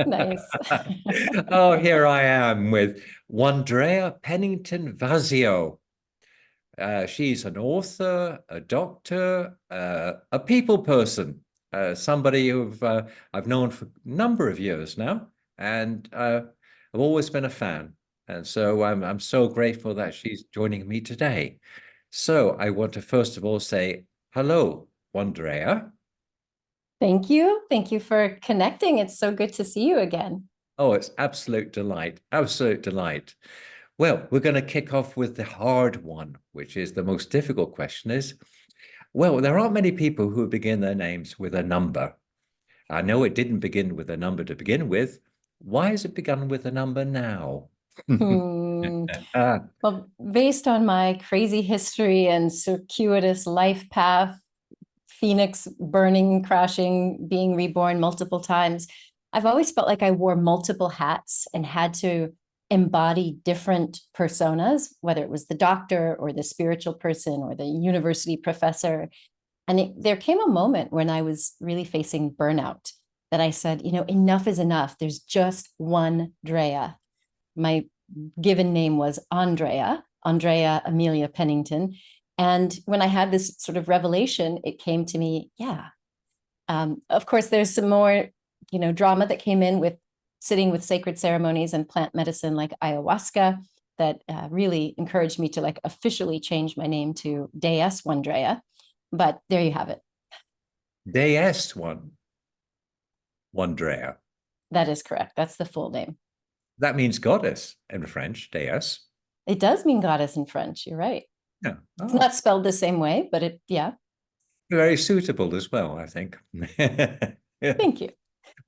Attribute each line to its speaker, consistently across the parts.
Speaker 1: Nice.
Speaker 2: Oh, here I am with Wandrea Pennington Wasio. She's an author, a doctor, a people person, somebody I've known for a number of years now, and I've always been a fan. And so I'm so grateful that she's joining me today. So I want to first of all say hello, Wandrea.
Speaker 1: Thank you. Thank you for connecting. It's so good to see you again.
Speaker 2: Oh, it's absolute delight, absolute delight. Well, we're going to kick off with the hard one, which is the most difficult question is, well, there aren't many people who begin their names with a number. I know it didn't begin with a number to begin with. Why has it begun with a number now?
Speaker 1: Hmm.
Speaker 2: Ah,
Speaker 1: Well, based on my crazy history and circuitous life path, Phoenix burning, crashing, being reborn multiple times, I've always felt like I wore multiple hats and had to embody different personas, whether it was the doctor or the spiritual person or the university professor. And there came a moment when I was really facing burnout that I said, enough is enough. There's just one Drea. My given name was Andrea Amelia Pennington. And when I had this sort of revelation, it came to me, yeah. Of course, there's some more, drama that came in with sitting with sacred ceremonies and plant medicine like ayahuasca that really encouraged me to like officially change my name to Deus Wandrea. But there you have it.
Speaker 2: Deus one, Wandrea.
Speaker 1: That is correct. That's the full name.
Speaker 2: That means goddess in French, Deus.
Speaker 1: It does mean goddess in French. You're right.
Speaker 2: Yeah.
Speaker 1: It's
Speaker 2: Oh,
Speaker 1: not spelled the same way, but yeah.
Speaker 2: very suitable as well, I think. Yeah.
Speaker 1: Thank you.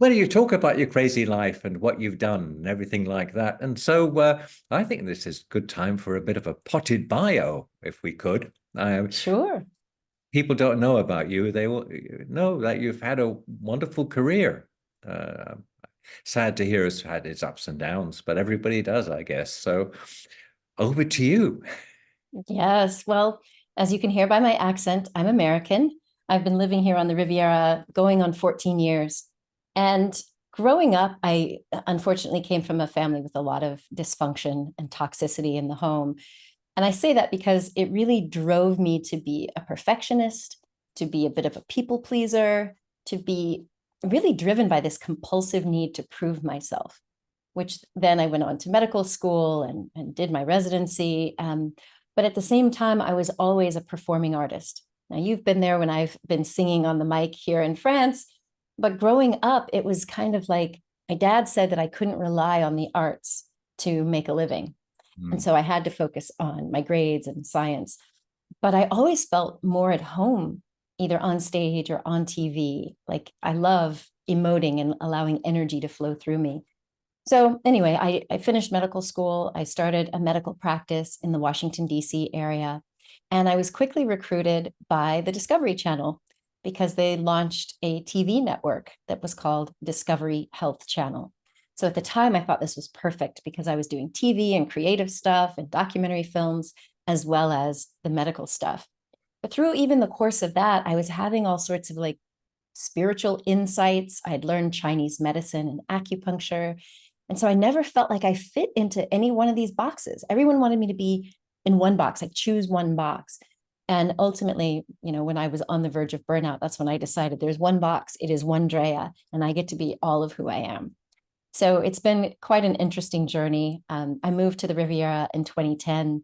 Speaker 2: Well, you talk about your crazy life and what you've done and everything like that. And so I think this is a good time for a bit of a potted bio, if we could.
Speaker 1: Sure.
Speaker 2: People don't know about you. They will know that you've had a wonderful career. Uh, Sad to hear it's had its ups and downs, but everybody does, I guess. So over to you.
Speaker 1: Yes. Well, as you can hear by my accent, I'm American. I've been living here on the Riviera going on 14 years. And growing up, I unfortunately came from a family with a lot of dysfunction and toxicity in the home. And I say that because it really drove me to be a perfectionist, to be a bit of a people pleaser, to be really driven by this compulsive need to prove myself, which then I went on to medical school and did my residency. But at the same time, I was always a performing artist. Now, you've been there when I've been singing on the mic here in France, but growing up, it was kind of like my dad said that I couldn't rely on the arts to make a living. And
Speaker 2: Mm.
Speaker 1: so I had to focus on my grades and science. But I always felt more at home, either on stage or on TV. Like I love emoting and allowing energy to flow through me. So anyway, I finished medical school. I started a medical practice in the Washington, D.C. area. And I was quickly recruited by the Discovery Channel because they launched a TV network that was called Discovery Health Channel. So at the time, I thought this was perfect because I was doing TV and creative stuff and documentary films, as well as the medical stuff. But through even the course of that, I was having all sorts of like spiritual insights. I had learned Chinese medicine and acupuncture. And so I never felt like I fit into any one of these boxes. Everyone wanted me to be in one box, like choose one box. And ultimately, when I was on the verge of burnout, that's when I decided there's one box, it is one Drea, and I get to be all of who I am. So it's been quite an interesting journey. I moved to the Riviera in 2010,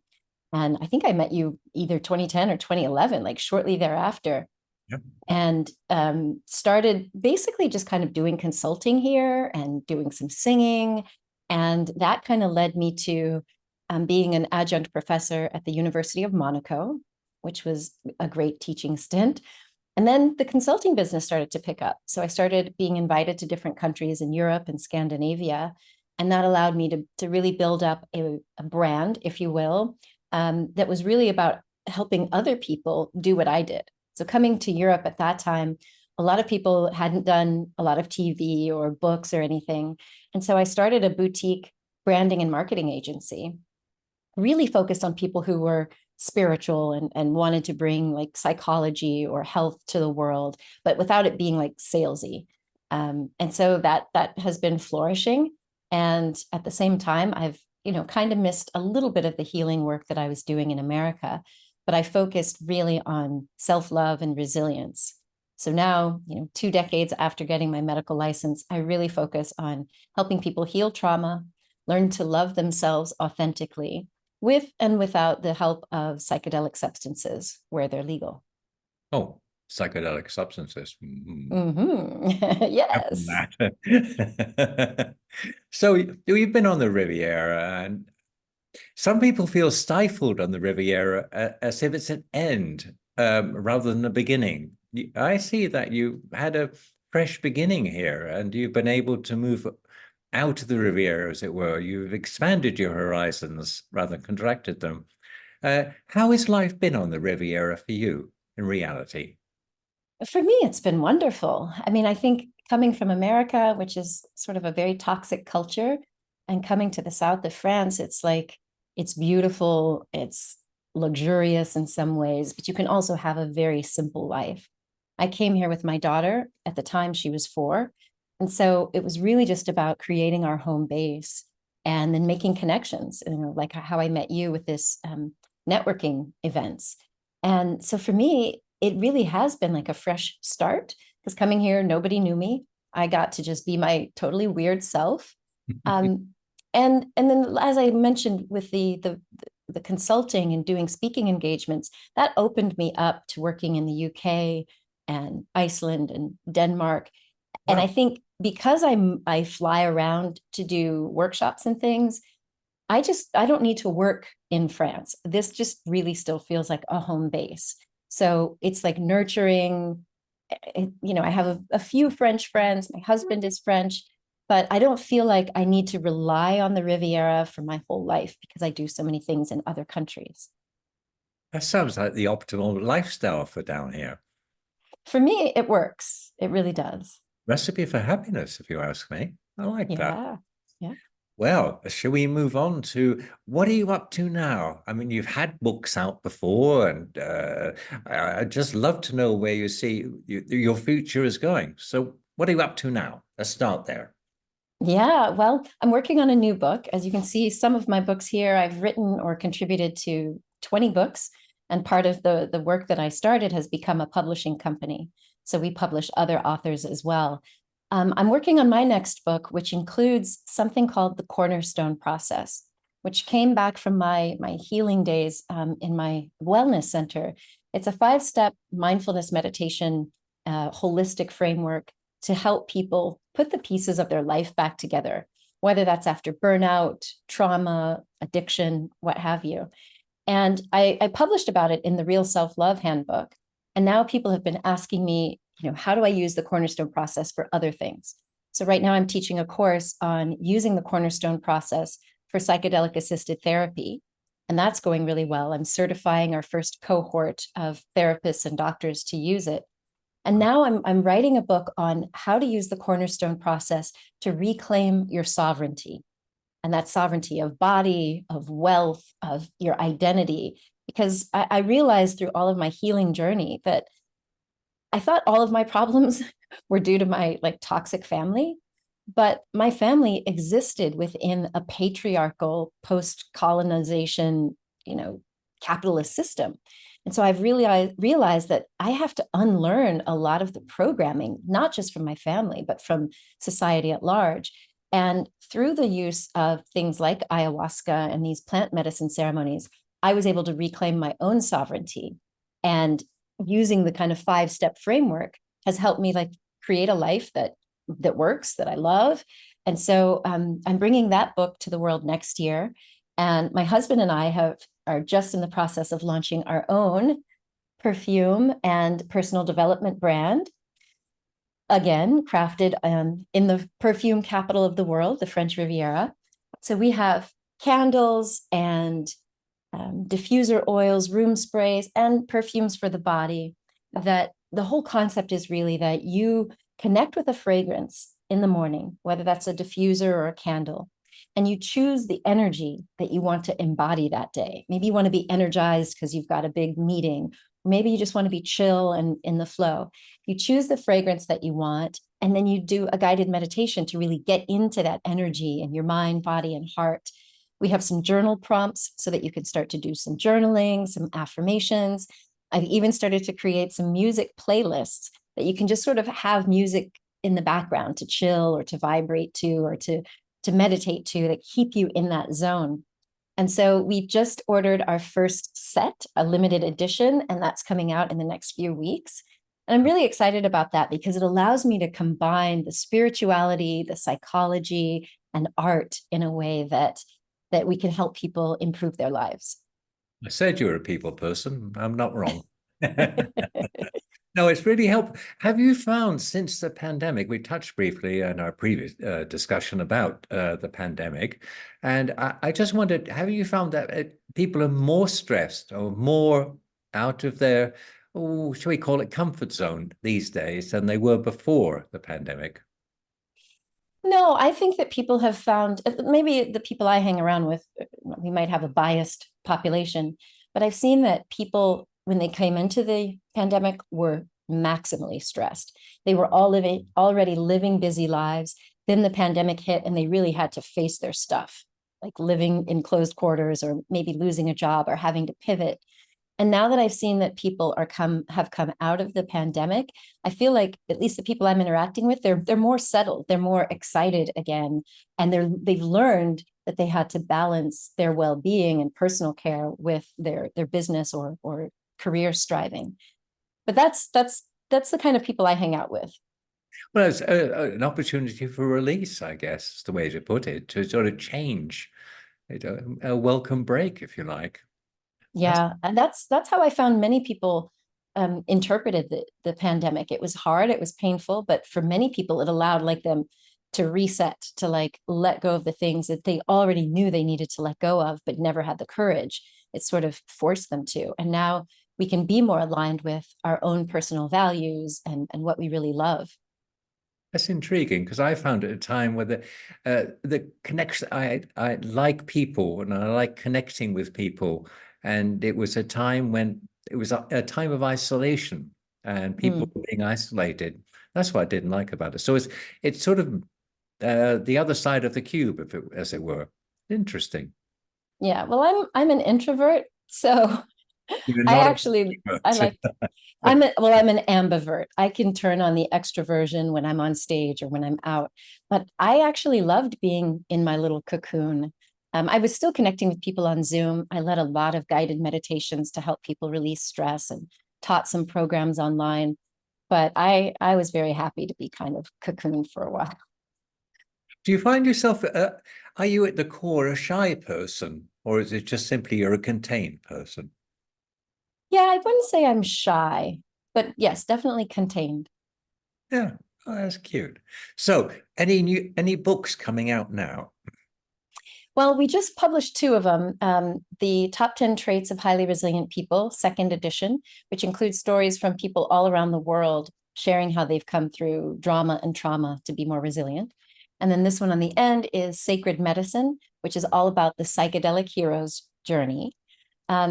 Speaker 1: and I think I met you either 2010 or 2011, like shortly thereafter,
Speaker 2: Yep.
Speaker 1: and started basically just kind of doing consulting here and doing some singing. And that kind of led me to being an adjunct professor at the University of Monaco, which was a great teaching stint. And then the consulting business started to pick up. So I started being invited to different countries in Europe and Scandinavia. And that allowed me to really build up a brand, if you will, that was really about helping other people do what I did. So coming to Europe at that time, a lot of people hadn't done a lot of TV or books or anything. And so I started a boutique branding and marketing agency, really focused on people who were spiritual and wanted to bring like psychology or health to the world, but without it being like salesy. And so that has been flourishing. And at the same time, I've, kind of missed a little bit of the healing work that I was doing in America, but I focused really on self-love and resilience. So now, 2 decades after getting my medical license, I really focus on helping people heal trauma, learn to love themselves authentically, with and without the help of psychedelic substances where they're legal.
Speaker 2: Oh, psychedelic substances.
Speaker 1: Yes.
Speaker 2: That. So you've been on the Riviera, and some people feel stifled on the Riviera as if it's an end rather than a beginning. I see that you had a fresh beginning here, and you've been able to move out of the Riviera, as it were. You've expanded your horizons rather than contracted them. How has life been on the Riviera for you in reality?
Speaker 1: For me, it's been wonderful. I mean, I think coming from America, which is sort of a very toxic culture, and coming to the south of France, it's like, it's beautiful, it's luxurious in some ways, but you can also have a very simple life. I came here with my daughter. At the time, she was 4. And so it was really just about creating our home base and then making connections, like how I met you with this networking events. And so for me, it really has been like a fresh start, because coming here, nobody knew me. I got to just be my totally weird self. Um, and then, as I mentioned, with the consulting and doing speaking engagements, that opened me up to working in the UK and Iceland and Denmark. And I
Speaker 2: Wow.
Speaker 1: think because I fly around to do workshops and things, I don't need to work in France. This just really still feels like a home base. So it's like nurturing. I have a few French friends. My husband is French, but I don't feel like I need to rely on the Riviera for my whole life because I do so many things in other countries.
Speaker 2: That sounds like the optimal lifestyle for down here.
Speaker 1: For me, it works. It really does.
Speaker 2: Recipe for happiness, if you ask me. I like that.
Speaker 1: Yeah. Yeah.
Speaker 2: Well, shall we move on to what are you up to now? I mean, you've had books out before, and I'd just love to know where you see your future is going. So, what are you up to now? Let's start there.
Speaker 1: Yeah, well, I'm working on a new book. As you can see, some of my books here, I've written or contributed to 20 books. And part of the work that I started has become a publishing company. So we publish other authors as well. I'm working on my next book, which includes something called the Cornerstone Process, which came back from my healing days in my wellness center. It's a 5-step mindfulness meditation, holistic framework to help people put the pieces of their life back together, whether that's after burnout, trauma, addiction, what have you. And I published about it in the Real Self-Love Handbook. And now people have been asking me, how do I use the Cornerstone process for other things? So right now I'm teaching a course on using the Cornerstone process for psychedelic assisted therapy. And that's going really well. I'm certifying our first cohort of therapists and doctors to use it. And now I'm writing a book on how to use the Cornerstone process to reclaim your sovereignty. And that sovereignty of body, of wealth, of your identity. Because I realized through all of my healing journey that I thought all of my problems were due to my toxic family, but my family existed within a patriarchal post-colonization, capitalist system. And so I've really realized that I have to unlearn a lot of the programming, not just from my family, but from society at large. And through the use of things like ayahuasca and these plant medicine ceremonies, I was able to reclaim my own sovereignty. And using the kind of 5-step framework has helped me create a life that works, that I love. And so I'm bringing that book to the world next year. And my husband and I are just in the process of launching our own perfume and personal development brand, again, crafted in the perfume capital of the world, the French Riviera. So we have candles and diffuser oils, room sprays, and perfumes for the body. That the whole concept is really that you connect with a fragrance in the morning, whether that's a diffuser or a candle, and you choose the energy that you want to embody that day. Maybe you want to be energized because you've got a big meeting, maybe you just want to be chill and in the flow. You choose the fragrance that you want, and then you do a guided meditation to really get into that energy in your mind, body, and heart. We have some journal prompts so that you can start to do some journaling, some affirmations. I've even started to create some music playlists that you can just sort of have music in the background to chill or to vibrate to or to meditate to, that keep you in that zone. And so we just ordered our first set, a limited edition, and that's coming out in the next few weeks. And I'm really excited about that because it allows me to combine the spirituality, the psychology, and art in a way that we can help people improve their lives.
Speaker 2: I said you're a people person. I'm not wrong. No, it's really helpful. Have you found since the pandemic, we touched briefly in our previous discussion about the pandemic, and I just wondered, have you found that people are more stressed or more out of their, oh, shall we call it comfort zone these days than they were before the pandemic?
Speaker 1: No, I think that people have found, maybe the people I hang around with, we might have a biased population, but I've seen that people, when they came into the pandemic, were maximally stressed. They were already living busy lives. Then the pandemic hit and they really had to face their stuff, like living in closed quarters or maybe losing a job or having to pivot. And now that I've seen that people have come out of the pandemic, I feel like at least the people I'm interacting with, they're more settled, they're more excited again, and they've learned that they had to balance their well-being and personal care with their business or career striving. But that's the kind of people I hang out with.
Speaker 2: Well, it's an opportunity for release, I guess, is the way to put it, to sort of change, a welcome break, if you like. That's
Speaker 1: Yeah, and that's how I found many people interpreted the pandemic. It was hard, it was painful, but for many people, it allowed like them to reset, to like let go of the things that they already knew they needed to let go of, but never had the courage. It sort of forced them to. And now we can be more aligned with our own personal values and what we really love.
Speaker 2: That's intriguing because I found at a time where the connection I like people and I like connecting with people, and it was a time when it was a time of isolation and people
Speaker 1: Mm.
Speaker 2: were being isolated. That's what I didn't like about it. So it's sort of the other side of the cube, if it, as it were. Interesting.
Speaker 1: Yeah, well, I'm an introvert, so
Speaker 2: You're
Speaker 1: I
Speaker 2: not
Speaker 1: actually
Speaker 2: a
Speaker 1: I like I'm an ambivert. I can turn on the extroversion when I'm on stage or when I'm out. But I actually loved being in my little cocoon. I was still connecting with people on Zoom. I led a lot of guided meditations to help people release stress and taught some programs online. But I was very happy to be kind of cocooned for a while.
Speaker 2: Do you find yourself, are you at the core a shy person, or is it just simply you're a contained person?
Speaker 1: Yeah, I wouldn't say I'm shy, but yes, definitely contained.
Speaker 2: Yeah, oh, that's cute. So, any books coming out now?
Speaker 1: Well, we just published two of them. The Top 10 Traits of Highly Resilient People, second edition, which includes stories from people all around the world sharing how they've come through drama and trauma to be more resilient. And then this one on the end is Sacred Medicine, which is all about the psychedelic hero's journey.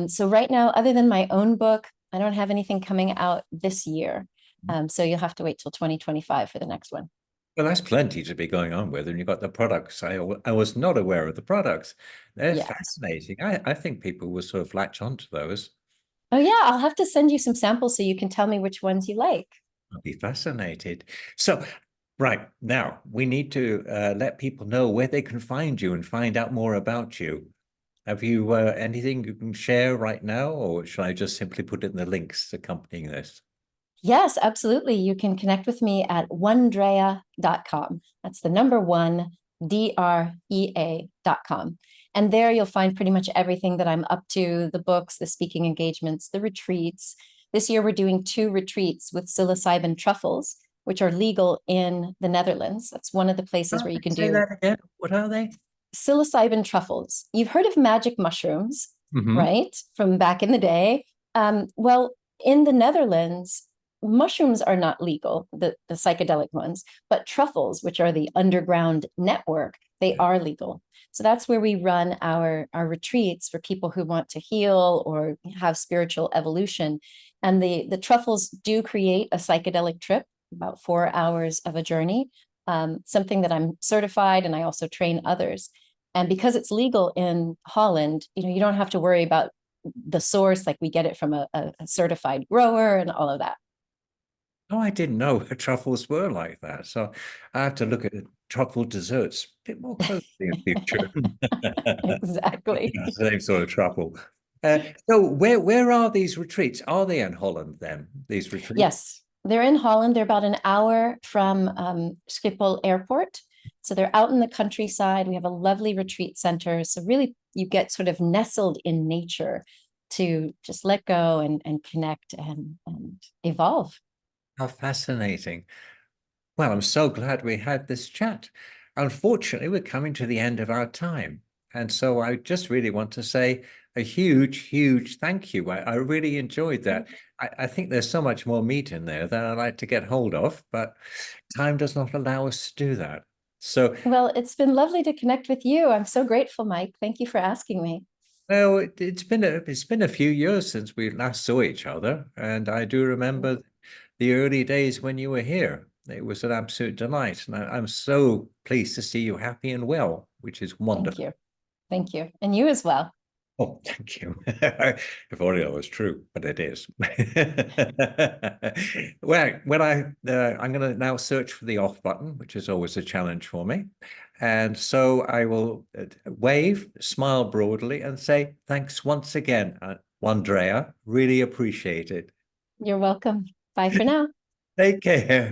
Speaker 1: So right now, other than my own book, I don't have anything coming out this year. So you'll have to wait till 2025 for the next one.
Speaker 2: Well, that's plenty to be going on with, and you've got the products. I was not aware of the products. They're
Speaker 1: Yeah.
Speaker 2: fascinating. I think people will sort of latch onto those.
Speaker 1: Oh yeah, I'll have to send you some samples so you can tell me which ones you like.
Speaker 2: I'll be fascinated. So, right now, we need to let people know where they can find you and find out more about you. Have you anything you can share right now, or should I just simply put it in the links accompanying this?
Speaker 1: Yes, absolutely. You can connect with me at onedrea.com. That's the number one, DREA.com. And there you'll find pretty much everything that I'm up to, the books, the speaking engagements, the retreats. This year, we're doing two retreats with psilocybin truffles, which are legal in the Netherlands. That's one of the places
Speaker 2: Oh,
Speaker 1: where you can
Speaker 2: say
Speaker 1: do
Speaker 2: that again. What are they?
Speaker 1: psilocybin truffles. You've heard of magic mushrooms,
Speaker 2: Hmm.
Speaker 1: right? From back in the day. Well, in the Netherlands, mushrooms are not legal, the psychedelic ones, but truffles, which are the underground network, they are legal. So that's where we run our retreats for people who want to heal or have spiritual evolution. And the truffles do create a psychedelic trip, about 4 hours of a journey, something that I'm certified, and I also train others. And because it's legal in Holland, you don't have to worry about the source, like we get it from a certified grower and all of that.
Speaker 2: Oh, I didn't know truffles were like that. So I have to look at truffle desserts a bit more closely in future.
Speaker 1: Exactly.
Speaker 2: Same sort of truffle. So where are these retreats? Are they in Holland then, these retreats?
Speaker 1: Yes, they're in Holland. They're about an hour from Schiphol Airport. So they're out in the countryside. We have a lovely retreat center. So really, you get sort of nestled in nature to just let go and connect and evolve.
Speaker 2: How fascinating. Well, I'm so glad we had this chat. Unfortunately, we're coming to the end of our time. And so I just really want to say a huge, huge thank you. I really enjoyed that. I think there's so much more meat in there that I'd like to get hold of, but time does not allow us to do that. So,
Speaker 1: Well, it's been lovely to connect with you. I'm so grateful, Mike. Thank you for asking me.
Speaker 2: well, it's been a few years since we last saw each other, and I do remember the early days when you were here. It was an absolute delight, and I'm so pleased to see you happy and well, which is
Speaker 1: Thank
Speaker 2: wonderful.
Speaker 1: you. Thank you. And you as well.
Speaker 2: Oh, thank you. If only that was true, but it is. Well, I'm going to now search for the off button, which is always a challenge for me, and so I will wave, smile broadly, and say thanks once again, Andrea. Really appreciate it.
Speaker 1: You're welcome. Bye for now.
Speaker 2: Take care.